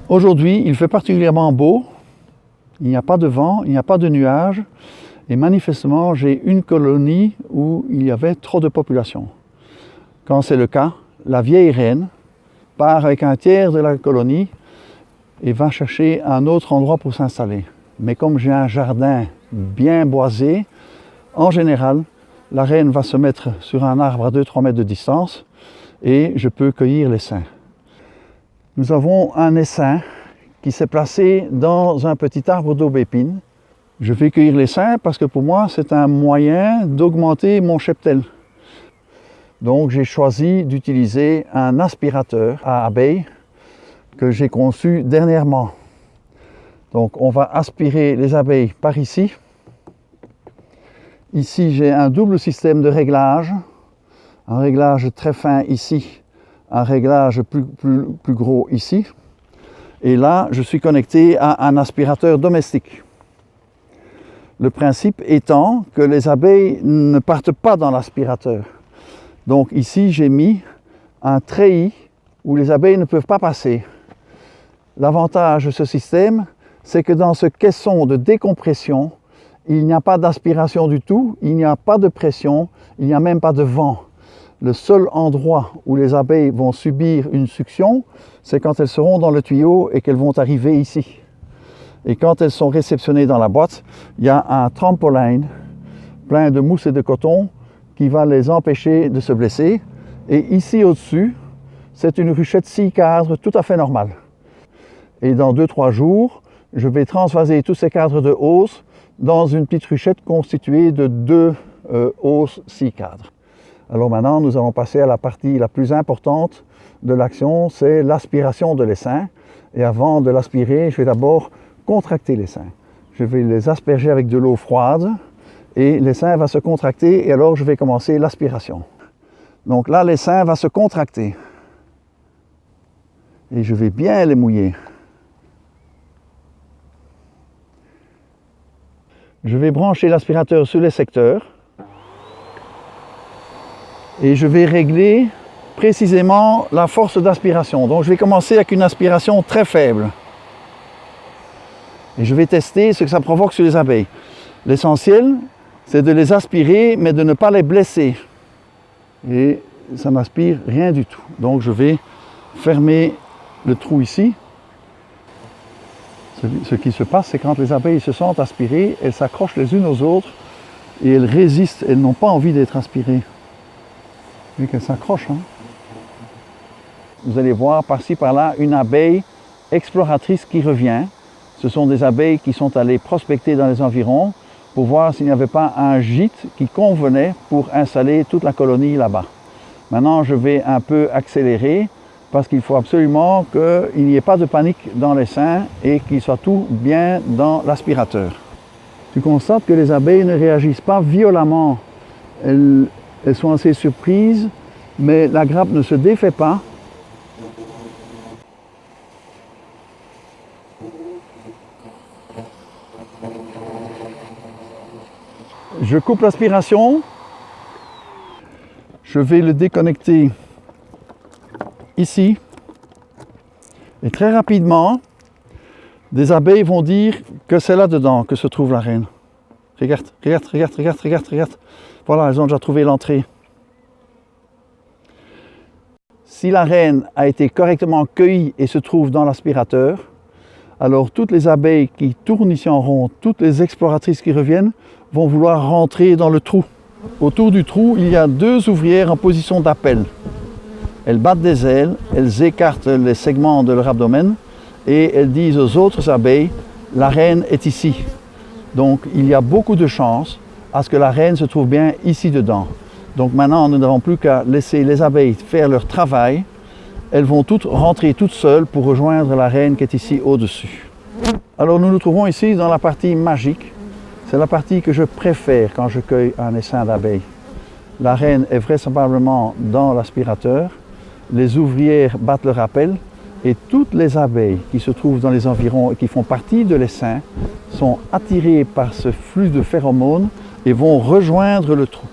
Aujourd'hui, il fait particulièrement beau, il n'y a pas de vent, il n'y a pas de nuages, et manifestement, j'ai une colonie où il y avait trop de population. Quand c'est le cas, la vieille reine part avec un tiers de la colonie et va chercher un autre endroit pour s'installer. Mais comme j'ai un jardin bien boisé, en général, la reine va se mettre sur un arbre à 2-3 mètres de distance et je peux cueillir l'essaim. Nous avons un essaim qui s'est placé dans un petit arbre d'aubépine. Je vais cueillir l'essaim parce que pour moi, c'est un moyen d'augmenter mon cheptel. Donc j'ai choisi d'utiliser un aspirateur à abeilles que j'ai conçu dernièrement. Donc on va aspirer les abeilles par ici. Ici j'ai un double système de réglage. Un réglage très fin ici, un réglage plus gros ici. Et là, je suis connecté à un aspirateur domestique. Le principe étant que les abeilles ne partent pas dans l'aspirateur. Donc ici, j'ai mis un treillis où les abeilles ne peuvent pas passer. L'avantage de ce système, c'est que dans ce caisson de décompression, il n'y a pas d'aspiration du tout, il n'y a pas de pression, il n'y a même pas de vent. Le seul endroit où les abeilles vont subir une succion, c'est quand elles seront dans le tuyau et qu'elles vont arriver ici. Et quand elles sont réceptionnées dans la boîte, il y a un trampoline plein de mousse et de coton qui va les empêcher de se blesser. Et ici au-dessus, c'est une ruchette 6 cadres tout à fait normale. Et dans 2-3 jours, je vais transvaser tous ces cadres de hausse dans une petite ruchette constituée de 2 hausses 6 cadres. Alors maintenant, nous allons passer à la partie la plus importante de l'action, c'est l'aspiration de l'essaim. Et avant de l'aspirer, je vais d'abord contracter l'essaim. Je vais les asperger avec de l'eau froide et l'essaim va se contracter et alors je vais commencer l'aspiration. Donc là, l'essaim va se contracter et je vais bien les mouiller. Je vais brancher l'aspirateur sur les secteurs et je vais régler précisément la force d'aspiration. Donc je vais commencer avec une aspiration très faible. Et je vais tester ce que ça provoque sur les abeilles. L'essentiel, c'est de les aspirer, mais de ne pas les blesser. Et ça n'aspire rien du tout. Donc je vais fermer le trou ici. Ce qui se passe, c'est quand les abeilles se sentent aspirées, elles s'accrochent les unes aux autres et elles résistent, elles n'ont pas envie d'être aspirées. Vous voyez qu'elles s'accrochent. Hein? Vous allez voir par-ci par-là une abeille exploratrice qui revient. Ce sont des abeilles qui sont allées prospecter dans les environs pour voir s'il n'y avait pas un gîte qui convenait pour installer toute la colonie là-bas. Maintenant, je vais un peu accélérer parce qu'il faut absolument qu'il n'y ait pas de panique dans l'essaim et qu'il soit tout bien dans l'aspirateur. Tu constates que les abeilles ne réagissent pas violemment. Elles sont assez surprises, mais la grappe ne se défait pas. Je coupe l'aspiration. Je vais le déconnecter ici. Et très rapidement, des abeilles vont dire que c'est là-dedans que se trouve la reine. Regarde, regarde, regarde, regarde, regarde, regarde. Voilà, elles ont déjà trouvé l'entrée. Si la reine a été correctement cueillie et se trouve dans l'aspirateur, alors toutes les abeilles qui tournent ici en rond, toutes les exploratrices qui reviennent, vont vouloir rentrer dans le trou. Autour du trou, il y a 2 ouvrières en position d'appel. Elles battent des ailes, elles écartent les segments de leur abdomen et elles disent aux autres abeilles, la reine est ici. Donc il y a beaucoup de chances à ce que la reine se trouve bien ici dedans. Donc maintenant, nous n'avons plus qu'à laisser les abeilles faire leur travail. Elles vont toutes rentrer toutes seules pour rejoindre la reine qui est ici au-dessus. Alors nous nous trouvons ici dans la partie magique. C'est la partie que je préfère quand je cueille un essaim d'abeilles. La reine est vraisemblablement dans l'aspirateur. Les ouvrières battent leur appel et toutes les abeilles qui se trouvent dans les environs et qui font partie de l'essaim sont attirées par ce flux de phéromones et vont rejoindre le trou.